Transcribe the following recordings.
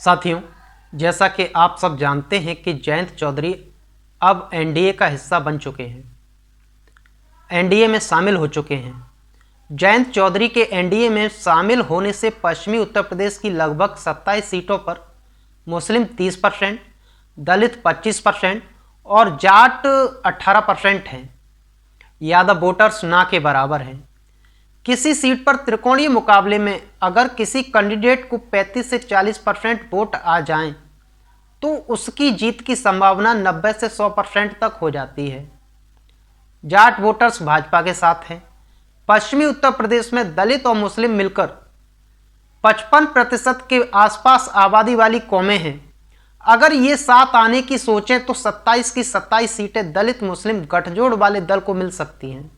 साथियों, जैसा कि आप सब जानते हैं कि जयंत चौधरी अब एनडीए का हिस्सा बन चुके हैं, एनडीए में शामिल हो चुके हैं। जयंत चौधरी के एनडीए में शामिल होने से पश्चिमी उत्तर प्रदेश की लगभग 27 सीटों पर मुस्लिम 30%, दलित 25% और जाट 18% हैं। यादव वोटर्स ना के बराबर हैं। किसी सीट पर त्रिकोणीय मुकाबले में अगर किसी कैंडिडेट को 35 से 40% वोट आ जाएं, तो उसकी जीत की संभावना 90 से 100% तक हो जाती है। जाट वोटर्स भाजपा के साथ हैं। पश्चिमी उत्तर प्रदेश में दलित और मुस्लिम मिलकर 55% के आसपास आबादी वाली कौमें हैं। अगर ये साथ आने की सोचें तो 27 की 27 सीटें दलित मुस्लिम गठजोड़ वाले दल को मिल सकती हैं।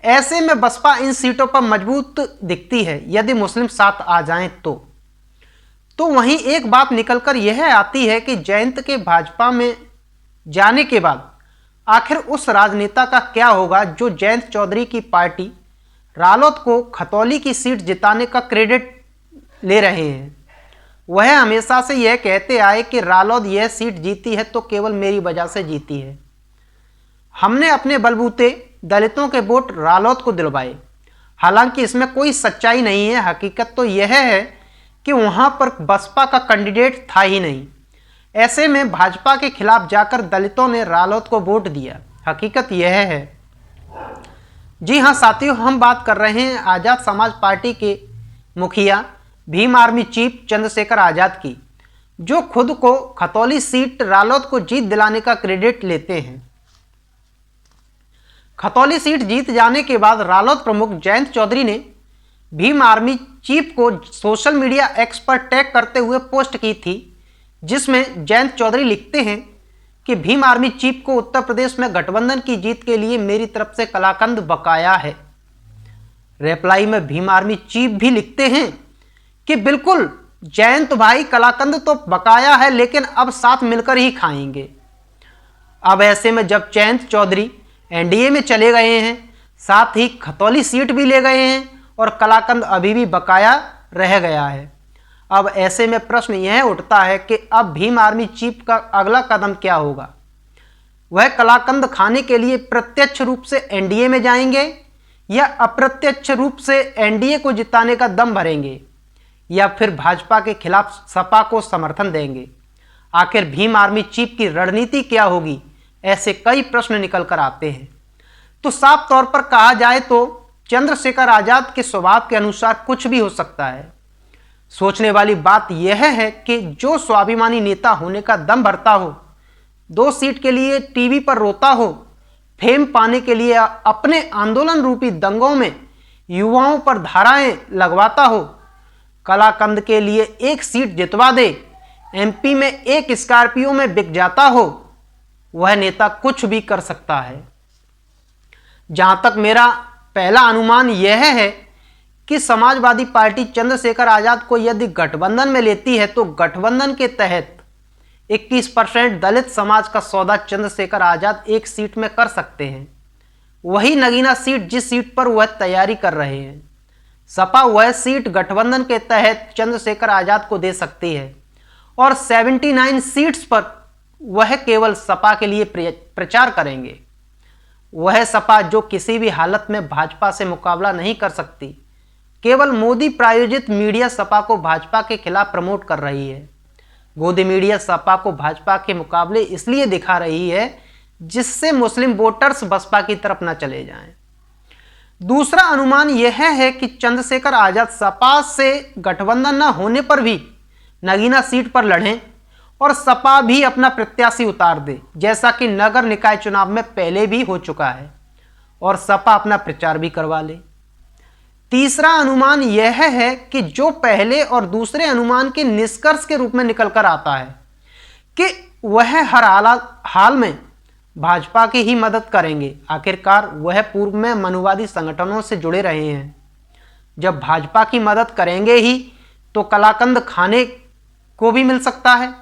ऐसे में बसपा इन सीटों पर मजबूत दिखती है यदि मुस्लिम साथ आ जाएं तो वहीं एक बात निकलकर यह आती है कि जयंत के भाजपा में जाने के बाद आखिर उस राजनेता का क्या होगा जो जयंत चौधरी की पार्टी रालोद को खतौली की सीट जिताने का क्रेडिट ले रहे हैं। वह हमेशा से यह कहते आए कि रालोद यह सीट जीती है तो केवल मेरी वजह से जीती है। हमने अपने बलबूते दलितों के वोट रालोद को दिलवाए। हालांकि इसमें कोई सच्चाई नहीं है। हकीकत तो यह है कि वहां पर बसपा का कैंडिडेट था ही नहीं। ऐसे में भाजपा के खिलाफ जाकर दलितों ने रालोद को वोट दिया। हकीकत यह है। जी हां साथियों, हम बात कर रहे हैं आजाद समाज पार्टी के मुखिया भीम आर्मी चीफ चंद्रशेखर आजाद की, जो खुद को खतौली सीट रालोद को जीत दिलाने का क्रेडिट लेते हैं। खतौली सीट जीत जाने के बाद रालोद प्रमुख जयंत चौधरी ने भीम आर्मी चीफ को सोशल मीडिया एक्स पर टैग करते हुए पोस्ट की थी, जिसमें जयंत चौधरी लिखते हैं कि भीम आर्मी चीफ को उत्तर प्रदेश में गठबंधन की जीत के लिए मेरी तरफ से कलाकंद बकाया है। रिप्लाई में भीम आर्मी चीफ भी लिखते हैं कि बिल्कुल जयंत भाई, कलाकंद तो बकाया है लेकिन अब साथ मिलकर ही खाएंगे। अब ऐसे में जब जयंत चौधरी एनडीए में चले गए हैं, साथ ही खतौली सीट भी ले गए हैं और कलाकंद अभी भी बकाया रह गया है। अब ऐसे में प्रश्न यह उठता है कि अब भीम आर्मी चीफ का अगला कदम क्या होगा। वह कलाकंद खाने के लिए प्रत्यक्ष रूप से एनडीए में जाएंगे या अप्रत्यक्ष रूप से एनडीए को जिताने का दम भरेंगे या फिर भाजपा के खिलाफ सपा को समर्थन देंगे। आखिर भीम आर्मी चीफ की रणनीति क्या होगी, ऐसे कई प्रश्न निकल कर आते हैं। तो साफ तौर पर कहा जाए तो चंद्रशेखर आजाद के स्वभाव के अनुसार कुछ भी हो सकता है। सोचने वाली बात यह है कि जो स्वाभिमानी नेता होने का दम भरता हो, 2 सीट के लिए टीवी पर रोता हो, फेम पाने के लिए अपने आंदोलन रूपी दंगों में युवाओं पर धाराएं लगवाता हो, कलाकंद के लिए 1 सीट जितवा दे, एमपी में 1 स्कॉर्पियो में बिक जाता हो, वह नेता कुछ भी कर सकता है। जहां तक मेरा पहला अनुमान यह है कि समाजवादी पार्टी चंद्रशेखर आजाद को यदि गठबंधन में लेती है तो गठबंधन के तहत 21% दलित समाज का सौदा चंद्रशेखर आजाद 1 सीट में कर सकते हैं। वही नगीना सीट जिस सीट पर वह तैयारी कर रहे हैं, सपा वह सीट गठबंधन के तहत चंद्रशेखर आजाद को दे सकती है और 79 सीट्स पर वह केवल सपा के लिए प्रचार करेंगे। वह सपा जो किसी भी हालत में भाजपा से मुकाबला नहीं कर सकती, केवल मोदी प्रायोजित मीडिया सपा को भाजपा के खिलाफ प्रमोट कर रही है। गोदी मीडिया सपा को भाजपा के मुकाबले इसलिए दिखा रही है जिससे मुस्लिम वोटर्स बसपा की तरफ न चले जाएं। दूसरा अनुमान यह है कि चंद्रशेखर आजाद सपा से गठबंधन न होने पर भी नगीना सीट पर लड़ें और सपा भी अपना प्रत्याशी उतार दे, जैसा कि नगर निकाय चुनाव में पहले भी हो चुका है, और सपा अपना प्रचार भी करवा ले। तीसरा अनुमान यह है कि जो पहले और दूसरे अनुमान के निष्कर्ष के रूप में निकलकर आता है कि वह हर हाल में भाजपा की ही मदद करेंगे। आखिरकार वह पूर्व में मनुवादी संगठनों से जुड़े रहे हैं। जब भाजपा की मदद करेंगे ही तो कलाकंद खाने को भी मिल सकता है।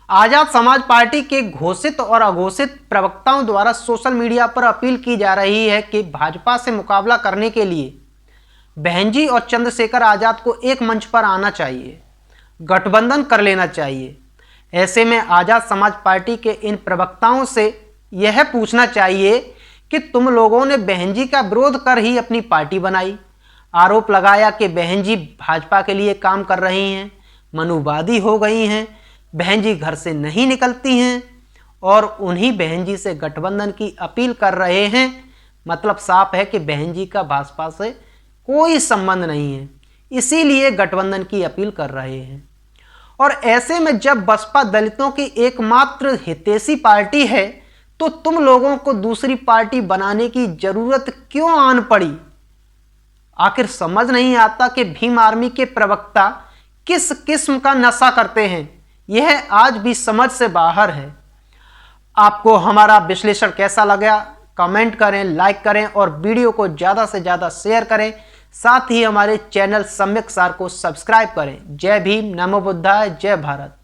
आजाद समाज पार्टी के घोषित और अघोषित प्रवक्ताओं द्वारा सोशल मीडिया पर अपील की जा रही है कि भाजपा से मुकाबला करने के लिए बहनजी और चंद्रशेखर आजाद को एक मंच पर आना चाहिए। गठबंधन कर लेना चाहिए। ऐसे में आज़ाद समाज पार्टी के इन प्रवक्ताओं से यह पूछना चाहिए कि तुम लोगों ने बहन जी का विरोध कर ही अपनी पार्टी बनाई। आरोप लगाया कि बहन जी भाजपा के लिए काम कर रही हैं, मनुवादी हो गई हैं, बहन जी घर से नहीं निकलती हैं और उन्हीं बहन जी से गठबंधन की अपील कर रहे हैं। मतलब साफ है कि बहन जी का भाजपा से कोई संबंध नहीं है, इसीलिए गठबंधन की अपील कर रहे हैं। और ऐसे में जब बसपा दलितों की एकमात्र हितैषी पार्टी है तो तुम लोगों को दूसरी पार्टी बनाने की जरूरत क्यों आन पड़ी? आखिर समझ नहीं आता कि भीम आर्मी के प्रवक्ता किस किस्म का नशा करते हैं। यह आज भी समझ से बाहर है। आपको हमारा विश्लेषण कैसा लगा कमेंट करें, लाइक करें और वीडियो को ज़्यादा से ज़्यादा शेयर करें। साथ ही हमारे चैनल सम्यक सार को सब्सक्राइब करें। जय भीम, नमो बुद्धाय, जय भारत।